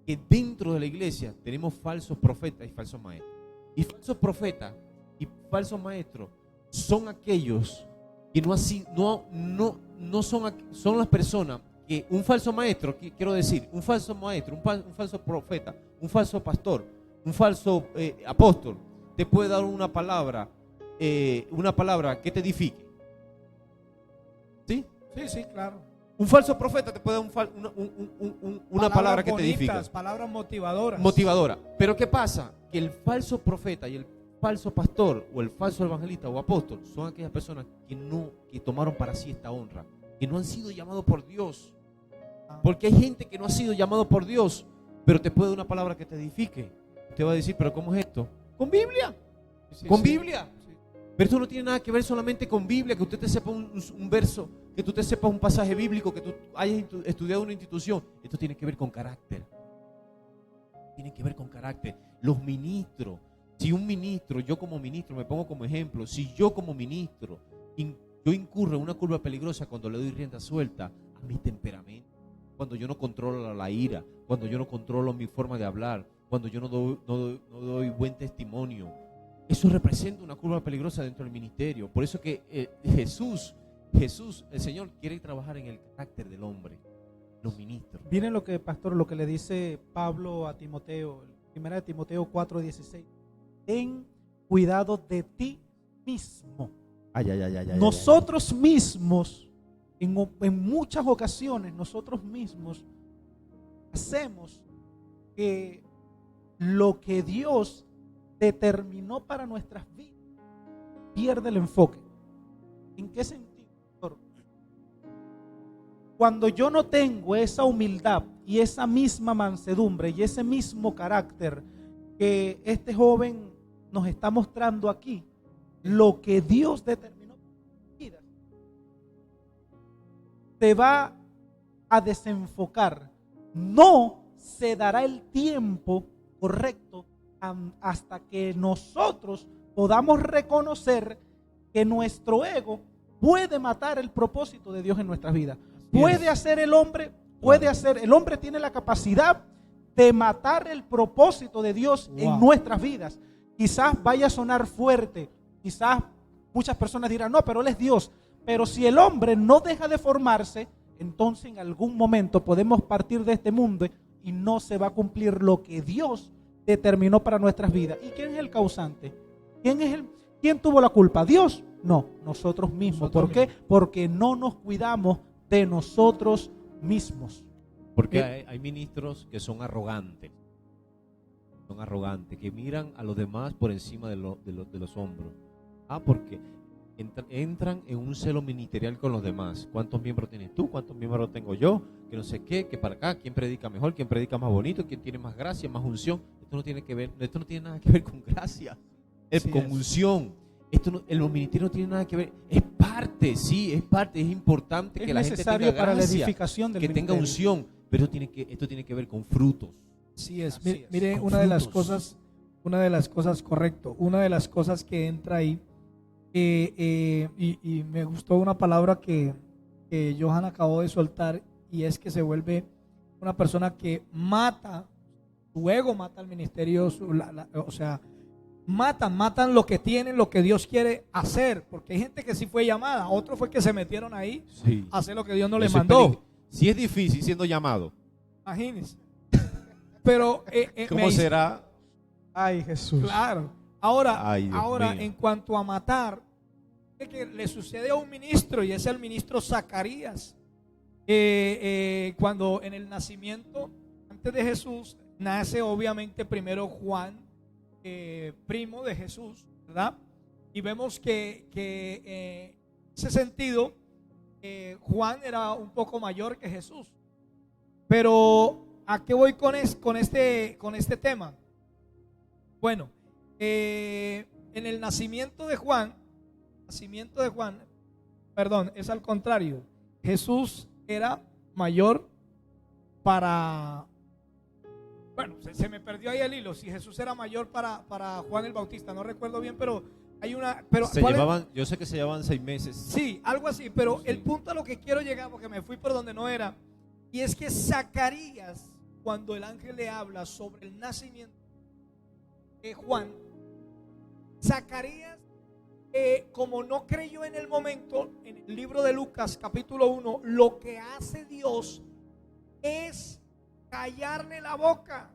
que dentro de la iglesia tenemos falsos profetas y falsos maestros. Y falsos profetas y falsos maestros son aquellos que son las personas que un falso maestro, quiero decir, un falso maestro, un falso profeta, un falso pastor, un falso apóstol, te puede dar una palabra que te edifique. ¿Sí? Sí, claro. Un falso profeta te puede dar una palabra que te edifique. Palabras motivadoras. Motivadora. Pero ¿qué pasa? Que el falso profeta y el falso pastor o el falso evangelista o apóstol son aquellas personas que tomaron para sí esta honra, que no han sido llamados por Dios. Porque hay gente que no ha sido llamado por Dios, pero te puede dar una palabra que te edifique. Te va a decir, pero ¿cómo es esto? Con Biblia. Con Biblia. Pero esto no tiene nada que ver solamente con Biblia, que usted te sepa un verso, que tú te sepas un pasaje bíblico, que tú hayas estudiado una institución. Esto tiene que ver con carácter. Tiene que ver con carácter. Los ministros, si un ministro, yo como ministro, me pongo como ejemplo, si yo como ministro, yo incurro en una curva peligrosa cuando le doy rienda suelta a mi temperamento, cuando yo no controlo la ira, cuando yo no controlo mi forma de hablar, cuando yo no doy buen testimonio. Eso representa una curva peligrosa dentro del ministerio. Por eso que Jesús, el Señor, quiere trabajar en el carácter del hombre, los ministros. Miren lo que, pastor, lo que le dice Pablo a Timoteo, 1 Timoteo 4:16. Ten cuidado de ti mismo. Nosotros mismos, en muchas ocasiones, nosotros mismos hacemos que lo que Dios determinó para nuestras vidas pierde el enfoque. ¿En qué sentido? Cuando yo no tengo esa humildad y esa misma mansedumbre y ese mismo carácter que este joven nos está mostrando aquí, lo que Dios determinó para nuestras vidas te va a desenfocar. No se dará el tiempo correcto hasta que nosotros podamos reconocer que nuestro ego puede matar el propósito de Dios en nuestras vidas. Puede hacer el hombre, el hombre tiene la capacidad de matar el propósito de Dios en nuestras vidas. Quizás vaya a sonar fuerte, quizás muchas personas dirán, no, pero Él es Dios. Pero si el hombre no deja de formarse, entonces en algún momento podemos partir de este mundo y no se va a cumplir lo que Dios determinó para nuestras vidas. ¿Y quién es el causante? ¿Quién tuvo la culpa? ¿Dios? No, nosotros mismos. ¿Por qué? Porque no nos cuidamos de nosotros mismos. Porque hay ministros que son arrogantes. Son arrogantes, que miran a los demás por encima de los hombros. Porque entran en un celo ministerial con los demás. ¿Cuántos miembros tienes tú? ¿Cuántos miembros tengo yo? Que no sé qué, que para acá, quién predica mejor, quién predica más bonito, quién tiene más gracia, más unción. Esto no tiene nada que ver con gracia, con unción. El ministerio no tiene nada que ver. Es parte, es importante que la gente tenga gracia, para la edificación del que tenga unción, pero esto tiene que ver con frutos. Así es. Mire, una de las cosas, correcto, una de las cosas que entra ahí, y me gustó una palabra que Johan acabó de soltar, y es que se vuelve una persona que mata, su ego mata al ministerio, matan lo que tienen, lo que Dios quiere hacer, porque hay gente que sí fue llamada, otro fue que se metieron ahí a hacer lo que Dios no les mandó. Si es difícil siendo llamado, imagínense. Pero ¿cómo será Ay, Jesús. Claro. Ahora, Ay, Dios mío. en cuanto a matar, que le sucede a un ministro y es el ministro Zacarías. Cuando en el nacimiento, antes de Jesús, nace obviamente primero Juan, primo de Jesús, ¿verdad? Y vemos que en ese sentido, Juan era un poco mayor que Jesús. Pero ¿a qué voy con este tema? Bueno, en el nacimiento de Juan, perdón, es al contrario. Jesús era mayor para, bueno, se me perdió ahí el hilo. Si Jesús era mayor para Juan el Bautista, no recuerdo bien, pero hay una, pero yo sé que se llevaban 6 meses. Sí, algo así, pero Sí. el punto a lo que quiero llegar, porque me fui por donde no era, y es que Zacarías, cuando el ángel le habla sobre el nacimiento de Juan, Zacarías, como no creyó en el momento, en el libro de Lucas capítulo 1, lo que hace Dios es callarle la boca.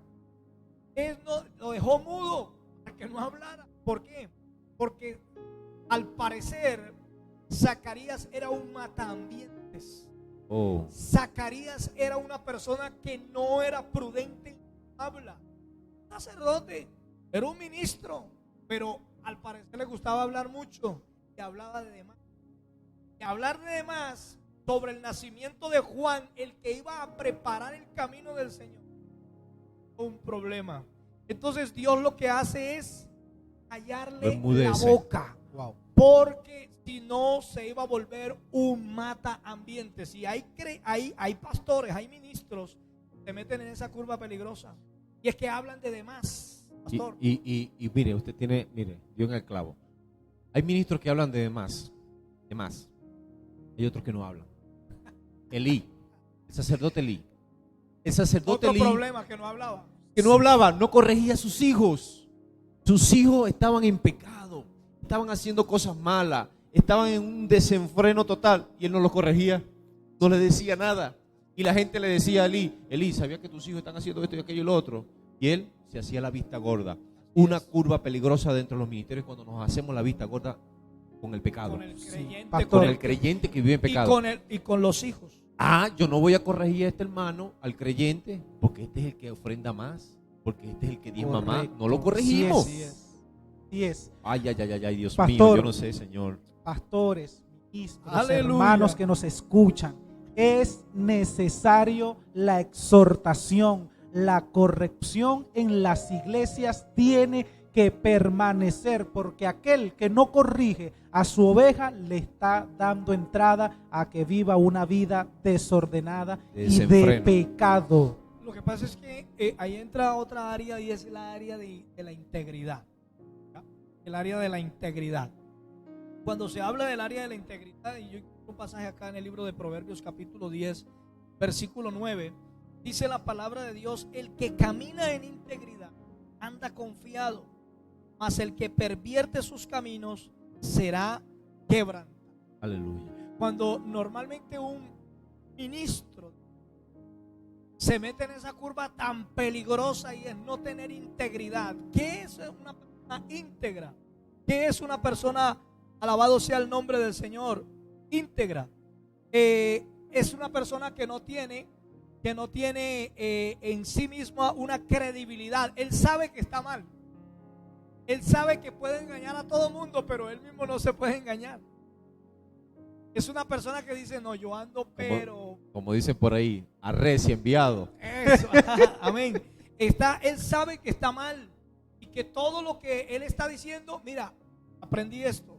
Lo dejó mudo para que no hablara. ¿Por qué? Porque al parecer Zacarías era un mataambientes. Oh. Zacarías era una persona que no era prudente en su habla. Un sacerdote, era un ministro, pero al parecer le gustaba hablar mucho y hablaba de demás. Y hablar de demás sobre el nacimiento de Juan, el que iba a preparar el camino del Señor, un problema. Entonces Dios lo que hace es callarle la boca. Wow. Porque si no se iba a volver un mata ambientes. Y hay pastores, hay ministros que se meten en esa curva peligrosa. Y es que hablan de demás, pastor. Y mire, usted mire, dio en el clavo. Hay ministros que hablan de más. Hay otros que no hablan. Elí, el sacerdote Elí. El sacerdote Otro Elí, problema que no hablaba. no corregía a sus hijos. Sus hijos estaban en pecado, estaban haciendo cosas malas, estaban en un desenfreno total y él no los corregía, no le decía nada. Y la gente le decía a Elí, ¿sabía que tus hijos están haciendo esto y aquello y lo otro? Y él se hacía la vista gorda. Una curva peligrosa dentro de los ministerios cuando nos hacemos la vista gorda con el pecado. Con el creyente, pastor. Con el creyente que vive en pecado. y con los hijos. Yo no voy a corregir a este hermano, al creyente, porque este es el que ofrenda más, porque este es el que diezma más. Correcto. No lo corregimos. Sí es. Ay, Dios Pastor. mío, yo no sé, Señor. Pastores, ministros, Aleluya. hermanos que nos escuchan, es necesario la exhortación, la corrección en las iglesias tiene que permanecer, porque aquel que no corrige a su oveja le está dando entrada a que viva una vida desordenada y de Desenfreno. pecado. Lo que pasa es que ahí entra otra área y es la área de la integridad. ¿Ya? El área de la integridad. Cuando se habla del área de la integridad, y yo encuentro un pasaje acá en el libro de Proverbios capítulo 10, versículo 9, dice la palabra de Dios: el que camina en integridad anda confiado, mas el que pervierte sus caminos será quebrantado. Aleluya. Cuando normalmente un ministro se mete en esa curva tan peligrosa y es no tener integridad. ¿Qué es una persona íntegra? ¿Qué es una persona, alabado sea el nombre del Señor, íntegra? Es una persona que no tiene en sí misma una credibilidad. Él sabe que está mal. Él sabe que puede engañar a todo mundo, pero él mismo no se puede engañar. Es una persona que dice: no, yo ando, pero... Como dicen por ahí, arrecia, enviado. Eso, amén. Él sabe que está mal y que todo lo que él está diciendo, mira, aprendí esto.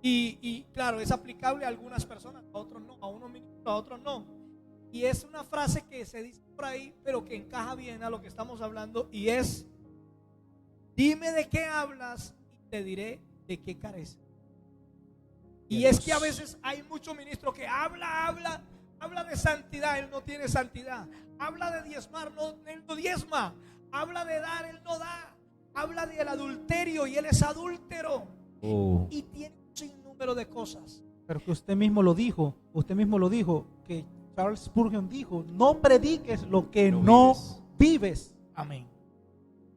Y claro, es aplicable a algunas personas, a otros no, a unos ministros, a otros no. Y es una frase que se dice por ahí, pero que encaja bien a lo que estamos hablando, y es: dime de qué hablas y te diré de qué careces. Y es que a veces hay muchos ministros que habla de santidad, él no tiene santidad. Habla de diezmar, él no diezma. Habla de dar, él no da. Habla del adulterio y él es adúltero. Oh. Y tiene un sinnúmero de cosas. Pero que usted mismo lo dijo, que Charles Spurgeon dijo: no prediques lo que no vives. Amén.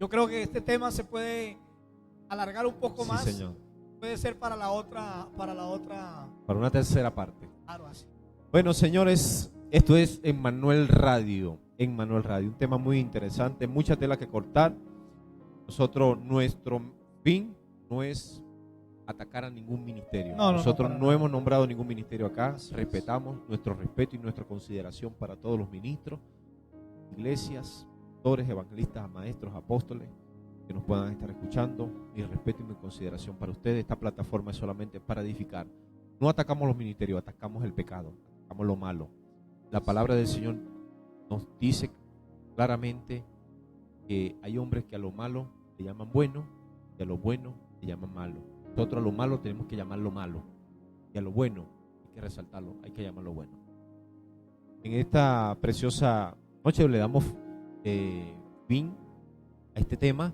Yo creo que este tema se puede alargar un poco Sí, más. Señor. Puede ser para la otra, Para una tercera parte. claro, así. Bueno, señores, esto es Emmanuel Radio. Emmanuel Radio, un tema muy interesante, mucha tela que cortar. Nosotros, nuestro fin no es atacar a ningún ministerio. No, Nosotros para no nada. hemos nombrado ningún ministerio acá. Así es. Respetamos nuestro respeto y nuestra consideración para todos los ministros, iglesias, pastores, evangelistas, maestros, apóstoles que nos puedan estar escuchando. Mi respeto y mi consideración para ustedes. Esta plataforma es solamente para edificar. No atacamos los ministerios, atacamos el pecado, atacamos lo malo. La palabra del Señor nos dice claramente que hay hombres que a lo malo le llaman bueno y a lo bueno le llaman malo. Nosotros a lo malo tenemos que llamarlo malo y a lo bueno hay que resaltarlo, hay que llamarlo bueno. En esta preciosa noche le damos fin a este tema.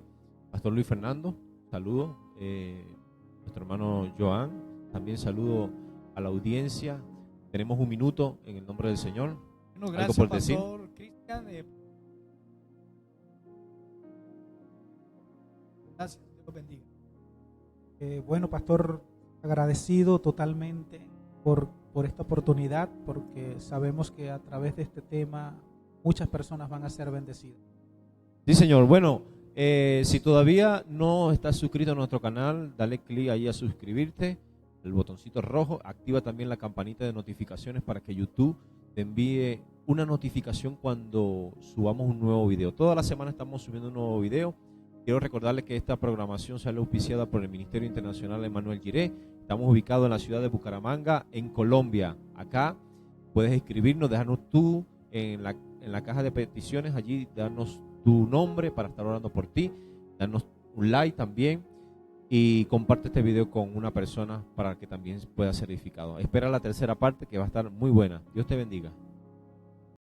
Pastor Luis Fernando, saludo. Nuestro hermano Joan, también saludo a la audiencia. Tenemos un minuto en el nombre del Señor. Bueno, ¿Algo gracias, por decir? Pastor Cristian. Gracias, Dios los bendiga. Bueno, pastor, agradecido totalmente por esta oportunidad, porque sabemos que a través de este tema muchas personas van a ser bendecidas. Sí, señor. Bueno, si todavía no estás suscrito a nuestro canal, dale clic ahí a suscribirte, el botoncito rojo, activa también la campanita de notificaciones para que YouTube te envíe una notificación cuando subamos un nuevo video. Toda la semana estamos subiendo un nuevo video. Quiero recordarles que esta programación sale auspiciada por el Ministerio Internacional Emmanuel Jiré. Estamos ubicados en la ciudad de Bucaramanga, en Colombia. Acá puedes escribirnos, dejarnos tú en la caja de peticiones, allí darnos tu nombre para estar orando por ti, darnos un like también y comparte este video con una persona para que también pueda ser edificado. Espera la tercera parte que va a estar muy buena. Dios te bendiga.